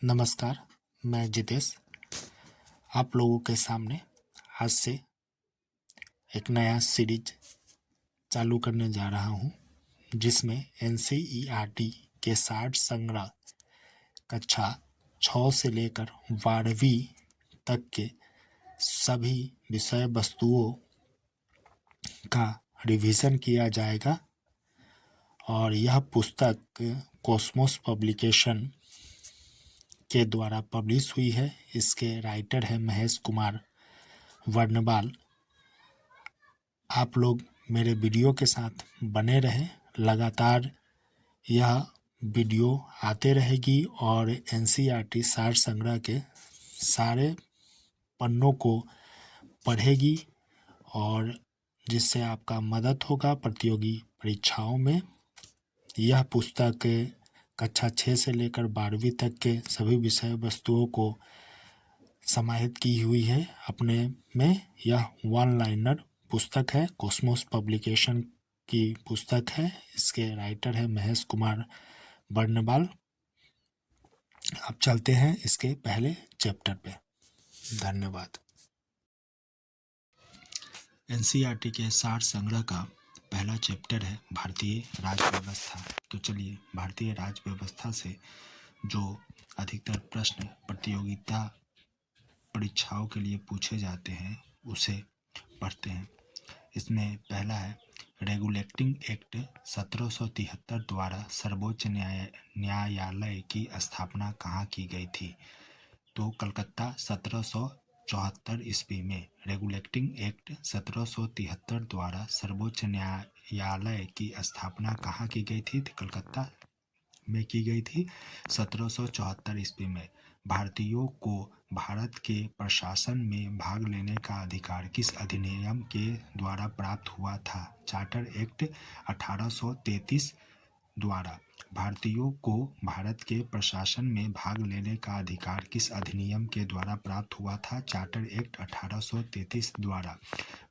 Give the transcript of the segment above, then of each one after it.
नमस्कार, मैं जितेश आप लोगों के सामने आज से एक नया सीरीज चालू करने जा रहा हूँ, जिसमें एनसीईआरटी के 60 संग्रह कक्षा 6 से लेकर 12वीं तक के सभी विषय वस्तुओं का रिवीजन किया जाएगा। और यह पुस्तक कॉस्मोस पब्लिकेशन के द्वारा पब्लिश हुई है। इसके राइटर हैं महेश कुमार वर्णवाल। आप लोग मेरे वीडियो के साथ बने रहें, लगातार यह वीडियो आते रहेगी और एनसीईआरटी सार संग्रह के सारे पन्नों को पढ़ेगी और जिससे आपका मदद होगा प्रतियोगी परीक्षाओं में। यह पुस्तक कक्षा 6 से लेकर 12वीं तक के सभी विषय वस्तुओं को समाहित की हुई है अपने में। यह वन लाइनर पुस्तक है, कॉस्मोस पब्लिकेशन की पुस्तक है। इसके राइटर है महेश कुमार वर्णवाल। अब चलते हैं इसके पहले चैप्टर पे। धन्यवाद। एनसीईआरटी के सार संग्रह का पहला चैप्टर है भारतीय राज्य व्यवस्था। तो चलिए भारतीय राज्य व्यवस्था से जो अधिकतर प्रश्न प्रतियोगिता परीक्षाओं के लिए पूछे जाते हैं उसे पढ़ते हैं। इसमें पहला है रेगुलेटिंग एक्ट 1773 द्वारा सर्वोच्च न्यायालय की स्थापना कहाँ की गई थी? तो कलकत्ता 1774 ईस्वी में। रेगुलेटिंग एक्ट 1773 द्वारा सर्वोच्च न्यायालय की स्थापना कहाँ की गई थी? कलकत्ता में की गई थी 1774 ईस्वी में। भारतीयों को भारत के प्रशासन में भाग लेने का अधिकार किस अधिनियम के द्वारा प्राप्त हुआ था? चार्टर एक्ट 1833 द्वारा। भारतीयों को भारत के प्रशासन में भाग लेने का अधिकार किस अधिनियम के द्वारा प्राप्त हुआ था? चार्टर एक्ट 1833 द्वारा।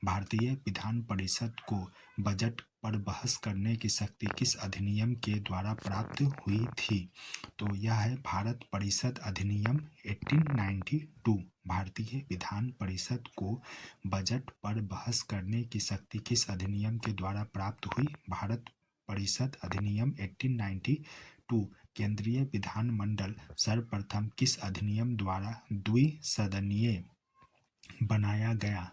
भारतीय विधान परिषद को बजट पर बहस करने की शक्ति किस अधिनियम के द्वारा प्राप्त हुई थी? तो यह है भारत परिषद अधिनियम 1892। भारतीय विधान परिषद को बजट पर बहस करने की शक्ति किस अधिनियम के द्वारा प्राप्त हुई? भारत परिषद अधिनियम 1892। केंद्रीय विधानमंडल सर्वप्रथम किस अधिनियम द्वारा द्विसदनीय बनाया गया?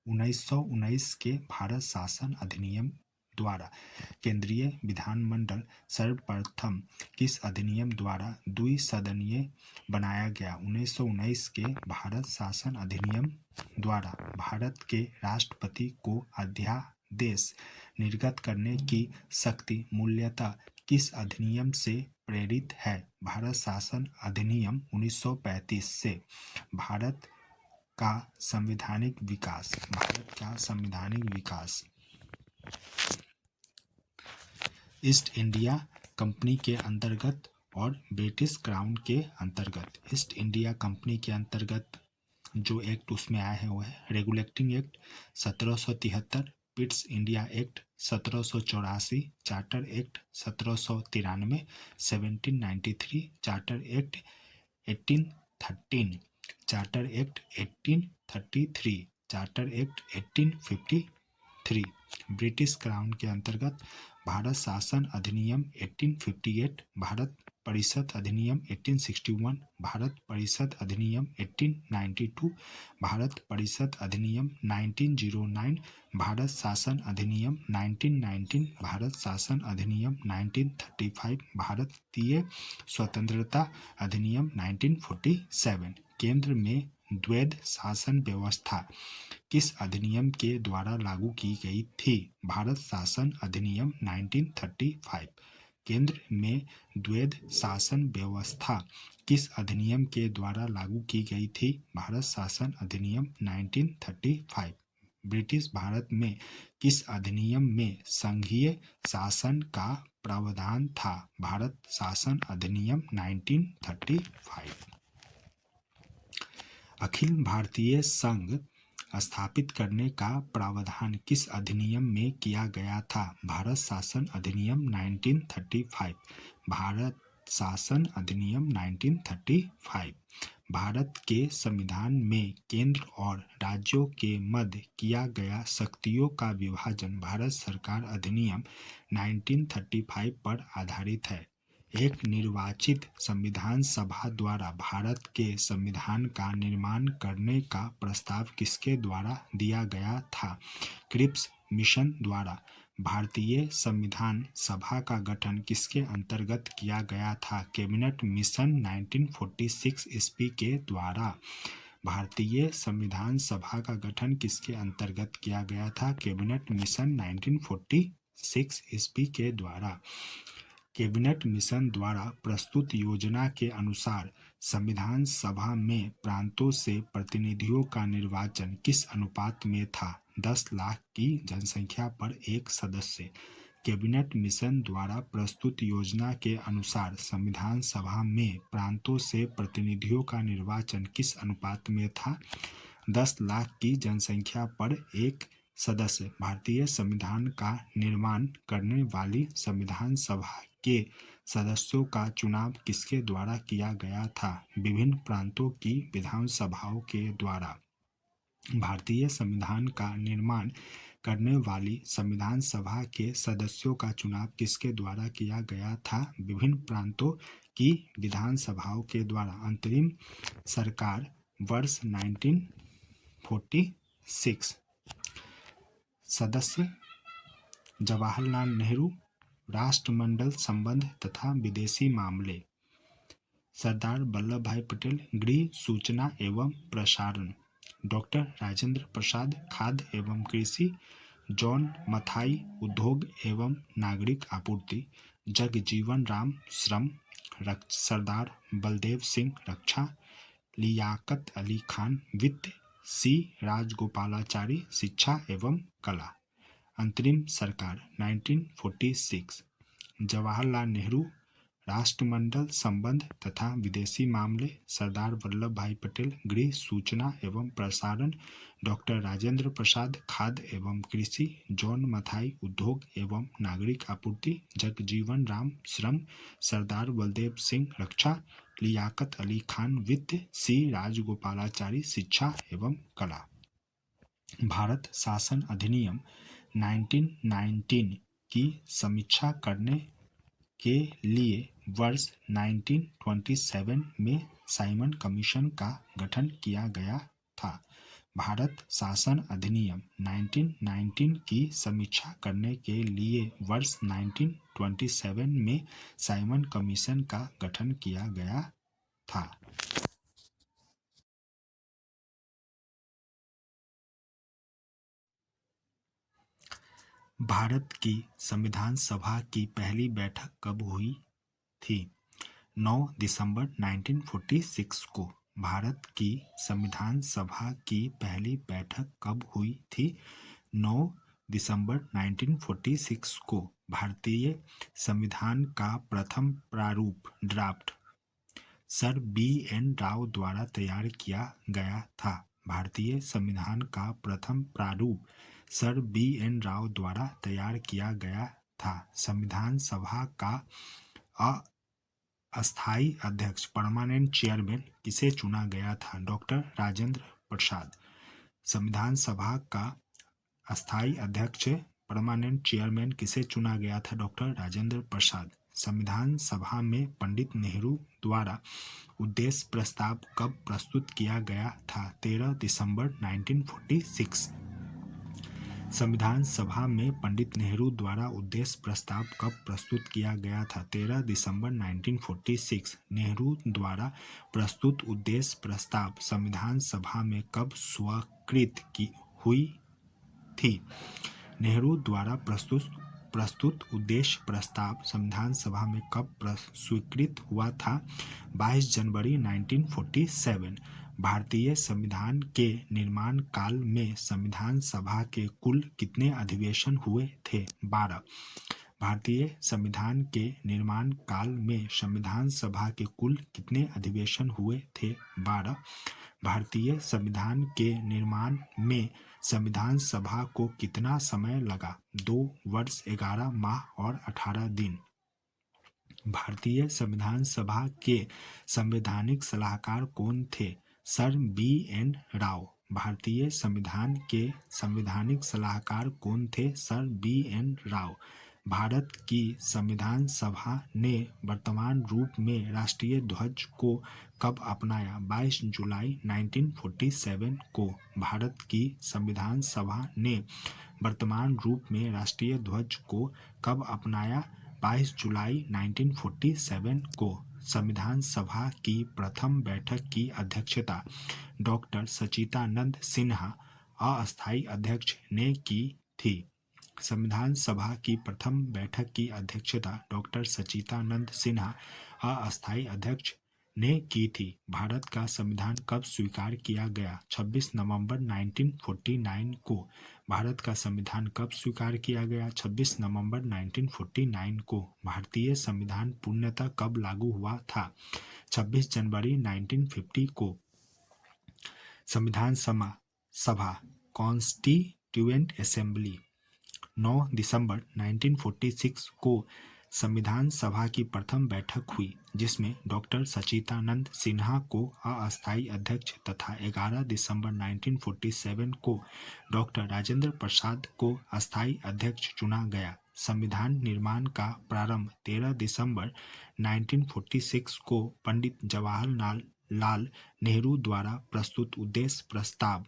1919 के भारत शासन अधिनियम द्वारा। केंद्रीय विधानमंडल सर्वप्रथम किस अधिनियम द्वारा द्विसदनीय बनाया गया? 1919 के भारत शासन अधिनियम द्वारा। भारत के राष्ट्रपति को अध्यादेश निर्गत करने की शक्ति मूलतः किस अधिनियम से प्रेरित है? भारत शासन अधिनियम 1935 से। भारत का संवैधानिक विकास। भारत का संवैधानिक विकास ईस्ट इंडिया कंपनी के अंतर्गत और ब्रिटिश क्राउन के अंतर्गत। ईस्ट इंडिया कंपनी के अंतर्गत जो एक्ट उसमें आए हैं वो है regulating act 1773, Pitt's India act 1784, charter act 1793, 1793, charter act 1813, charter act 1833, charter act 1853। British crown के अंतर्गत भारत शासन अधिनियम 1858, भारत परिषद अधिनियम 1861, भारत परिषद अधिनियम 1892, भारत परिषद अधिनियम 1909, भारत शासन अधिनियम 1919, भारत शासन अधिनियम 1935, भारतीय स्वतंत्रता अधिनियम 1947। केंद्र में द्वैध शासन व्यवस्था किस अधिनियम के द्वारा लागू की गई थी? भारत शासन अधिनियम 1935। केंद्र में द्वैध शासन व्यवस्था किस अधिनियम के द्वारा लागू की गई थी? भारत शासन अधिनियम 1935। ब्रिटिश भारत में किस अधिनियम में संघीय शासन का प्रावधान था? भारत शासन अधिनियम 1935। अखिल भारतीय संघ स्थापित करने का प्रावधान किस अधिनियम में किया गया था? भारत शासन अधिनियम 1935। भारत शासन अधिनियम 1935। भारत के संविधान में केंद्र और राज्यों के मध्य किया गया शक्तियों का विभाजन भारत सरकार अधिनियम 1935 पर आधारित है। एक निर्वाचित संविधान सभा द्वारा भारत के संविधान का निर्माण करने का प्रस्ताव किसके द्वारा दिया गया था? क्रिप्स मिशन द्वारा। भारतीय संविधान सभा का गठन किसके अंतर्गत किया गया था? कैबिनेट मिशन 1946 ईस्वी के द्वारा। भारतीय संविधान सभा का गठन किसके अंतर्गत किया गया था? कैबिनेट मिशन 1946 ईस्वी के द्वारा। कैबिनेट मिशन द्वारा प्रस्तुत योजना के अनुसार संविधान सभा में प्रांतों से प्रतिनिधियों का निर्वाचन किस अनुपात में था? 10 लाख की जनसंख्या पर एक सदस्य। कैबिनेट मिशन द्वारा प्रस्तुत योजना के अनुसार संविधान सभा में प्रांतों से प्रतिनिधियों का निर्वाचन किस अनुपात में था? 10 लाख की जनसंख्या पर एक सदस्य। भारतीय संविधान का निर्माण करने वाली संविधान सभा के सदस्यों का चुनाव किसके द्वारा किया गया था? विभिन्न प्रांतों की विधानसभाओं के द्वारा। भारतीय संविधान का निर्माण करने वाली संविधान सभा के सदस्यों का चुनाव किसके द्वारा किया गया था? विभिन्न प्रांतों की विधानसभाओं के द्वारा। अंतरिम सरकार वर्ष 1946। सदस्य जवाहरलाल नेहरू। राष्ट्रमंडल संबंध तथा विदेशी मामले सरदार वल्लभ भाई पटेल। गृह सूचना एवं प्रसारण डॉक्टर राजेंद्र प्रसाद। खाद्य एवं कृषि जॉन मथाई। उद्योग एवं नागरिक आपूर्ति जगजीवन राम। श्रम सरदार बलदेव सिंह। रक्षा लियाकत अली खान। वित्त सी राजगोपालाचारी। शिक्षा एवं कला। अंतरिम सरकार 1946। जवाहरलाल नेहरू। राष्ट्रमंडल संबंध तथा विदेशी मामले सरदार वल्लभ भाई पटेल। गृह सूचना एवं प्रसारण डॉक्टर राजेंद्र प्रसाद। खाद्य एवं कृषि जॉन मथाई। उद्योग एवं नागरिक आपूर्ति जगजीवन राम। श्रम सरदार बलदेव सिंह। रक्षा लियाकत अली खान। वित्त सी राजगोपालाचारी। शिक्षा एवं कला। भारत शासन अधिनियम 1919 की समीक्षा करने के लिए वर्ष 1927 में साइमन कमीशन का गठन किया गया था। भारत शासन अधिनियम 1919 की समीक्षा करने के लिए वर्ष 1927 में साइमन कमीशन का गठन किया गया था। भारत की संविधान सभा की पहली बैठक कब हुई थी? 9 दिसंबर 1946 को। भारत की संविधान सभा की पहली बैठक कब हुई थी? 9 दिसंबर 1946 को। भारतीय संविधान का प्रथम प्रारूप ड्राफ्ट सर B.N. राव द्वारा तैयार किया गया था। भारतीय संविधान का प्रथम प्रारूप सर B.N. राव द्वारा तैयार किया गया था। संविधान सभा का अस्थायी अध्यक्ष परमानेंट चेयरमैन किसे चुना गया था? डॉक्टर राजेंद्र प्रसाद। संविधान सभा का अस्थायी अध्यक्ष परमानेंट चेयरमैन किसे चुना गया था? डॉक्टर राजेंद्र प्रसाद। संविधान सभा में पंडित नेहरू द्वारा उद्देश्य प्रस्ताव कब प्रस्तुत किया गया था? 13 दिसंबर 1946। संविधान सभा में पंडित नेहरू द्वारा उद्देश्य प्रस्ताव कब प्रस्तुत किया गया था? 13 दिसंबर 1946। नेहरू द्वारा प्रस्तुत उद्देश्य प्रस्ताव संविधान सभा में कब स्वीकृत हुई थी? नेहरू द्वारा प्रस्तुत उद्देश्य प्रस्ताव संविधान सभा में कब स्वीकृत हुआ था? 22 जनवरी 1947। भारतीय संविधान के निर्माण काल में संविधान सभा के कुल कितने अधिवेशन हुए थे? 12। भारतीय संविधान के निर्माण काल में संविधान सभा के कुल कितने अधिवेशन हुए थे? 12। भारतीय संविधान के निर्माण में संविधान सभा को कितना समय लगा? 2 वर्ष 11 माह और 18 दिन। भारतीय संविधान सभा के संवैधानिक सलाहकार कौन थे? Sir B.N. राव। भारतीय संविधान के संवैधानिक सलाहकार कौन थे? Sir B.N. राव। भारत की संविधान सभा ने वर्तमान रूप में राष्ट्रीय ध्वज को कब अपनाया? 22 जुलाई 1947 को। भारत की संविधान सभा ने वर्तमान रूप में राष्ट्रीय ध्वज को कब अपनाया? 22 जुलाई 1947 को। संविधान सभा की प्रथम बैठक की अध्यक्षता डॉक्टर सच्चिदानंद सिन्हा अस्थायी अध्यक्ष ने की थी। संविधान सभा की प्रथम बैठक की अध्यक्षता डॉक्टर सच्चिदानंद सिन्हा अस्थायी अध्यक्ष ने की थी। भारत का संविधान कब स्वीकार किया गया? 26 नवंबर 1949 को। भारत का संविधान कब स्वीकार किया गया? 26 नवंबर 1949 को। भारतीय संविधान पूर्णतः कब लागू हुआ था? 26 जनवरी 1950 को। संविधान सभा कॉन्स्टिट्यूएंट असेंबली 9 दिसंबर 1946 को संविधान सभा की प्रथम बैठक हुई, जिसमें डॉक्टर सच्चिदानंद सिन्हा को अस्थायी अध्यक्ष तथा 11 दिसंबर 1947 को डॉक्टर राजेंद्र प्रसाद को अस्थायी अध्यक्ष चुना गया। संविधान निर्माण का प्रारंभ 13 दिसंबर 1946 को पंडित जवाहरलाल नेहरू द्वारा प्रस्तुत उद्देश्य प्रस्ताव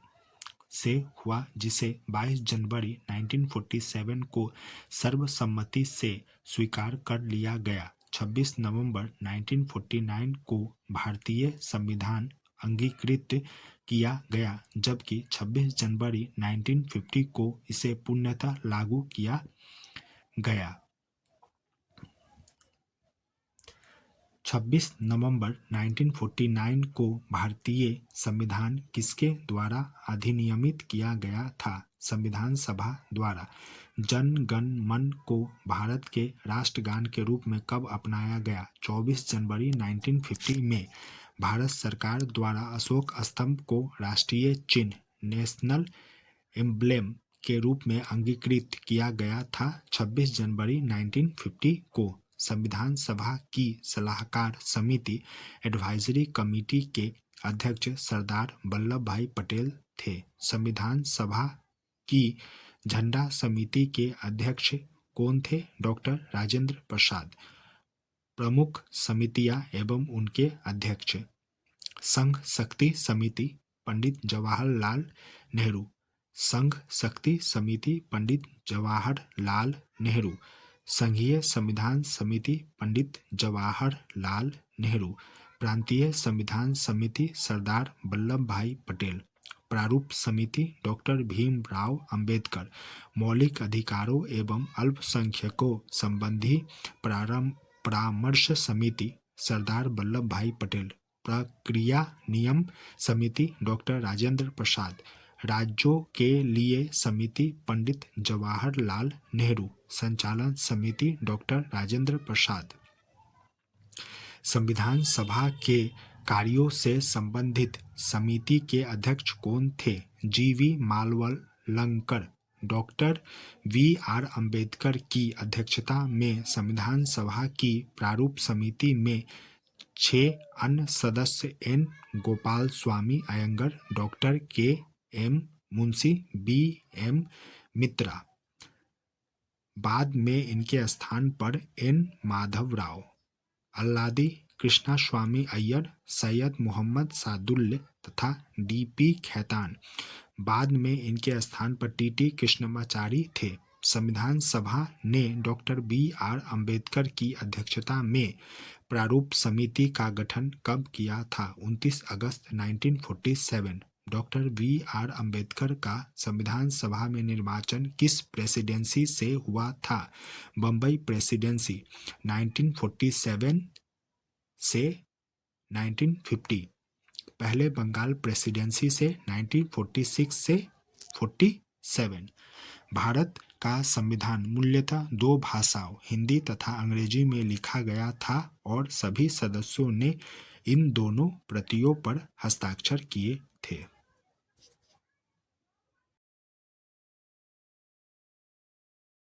से हुआ, जिसे 22 जनवरी 1947 को सर्वसम्मति से स्वीकार कर लिया गया। 26 नवंबर 1949 को भारतीय संविधान अंगीकृत किया गया, जबकि 26 जनवरी 1950 को इसे पूर्णतः लागू किया गया। 26 नवंबर 1949 को भारतीय संविधान किसके द्वारा अधिनियमित किया गया था? संविधान सभा द्वारा। जन गण मन को भारत के राष्ट्रगान के रूप में कब अपनाया गया? 24 जनवरी 1950 में। भारत सरकार द्वारा अशोक स्तंभ को राष्ट्रीय चिन्ह नेशनल एम्ब्लेम के रूप में अंगीकृत किया गया था 26 जनवरी 1950 को। संविधान सभा की सलाहकार समिति एडवाइजरी कमेटी के अध्यक्ष सरदार वल्लभ भाई पटेल थे। संविधान सभा की झंडा समिति के अध्यक्ष कौन थे? डॉक्टर राजेंद्र प्रसाद। प्रमुख समितियां एवं उनके अध्यक्ष। संघ शक्ति समिति पंडित जवाहरलाल नेहरू। संघ शक्ति समिति पंडित जवाहरलाल नेहरू। संघीय संविधान समिति पंडित जवाहरलाल नेहरू। प्रांतीय संविधान समिति सरदार वल्लभ भाई पटेल। प्रारूप समिति डॉक्टर भीमराव अंबेडकर। मौलिक अधिकारों एवं अल्पसंख्यकों संबंधी परामर्श समिति सरदार वल्लभ भाई पटेल। प्रक्रिया नियम समिति डॉक्टर राजेंद्र प्रसाद। राज्यों के लिए समिति पंडित जवाहरलाल नेहरू। संचालन समिति डॉक्टर राजेंद्र प्रसाद। संविधान सभा के कार्यों से संबंधित समिति के अध्यक्ष कौन थे? G.V. मालवलंकर। Doctor V.R. अंबेडकर की अध्यक्षता में संविधान सभा की प्रारूप समिति में 6 अन्य सदस्य N. Gopalaswami Ayyangar, doctor K.M. Munshi, B.M. Mitra. बाद में इनके स्थान पर N. माधवराव, अल्लादी कृष्णास्वामी अय्यर, सैयद मोहम्मद सादुल्ले तथा D.P. खैतान। बाद में इनके स्थान पर T.T. कृष्णमाचारी थे। संविधान सभा ने डॉक्टर B.R. अंबेडकर की अध्यक्षता में प्रारूप समिति का गठन कब किया था? 29 अगस्त 1947। Doctor B.R. अंबेडकर का संविधान सभा में निर्वाचन किस प्रेसिडेंसी से हुआ था? बम्बई प्रेसिडेंसी 1947 से 1950। पहले बंगाल प्रेसिडेंसी से 1946 से 47। भारत का संविधान मूलतः 2 भाषाओं हिंदी तथा अंग्रेजी में लिखा गया था और सभी सदस्यों ने इन दोनों प्रतियों पर हस्ताक्षर किए थे।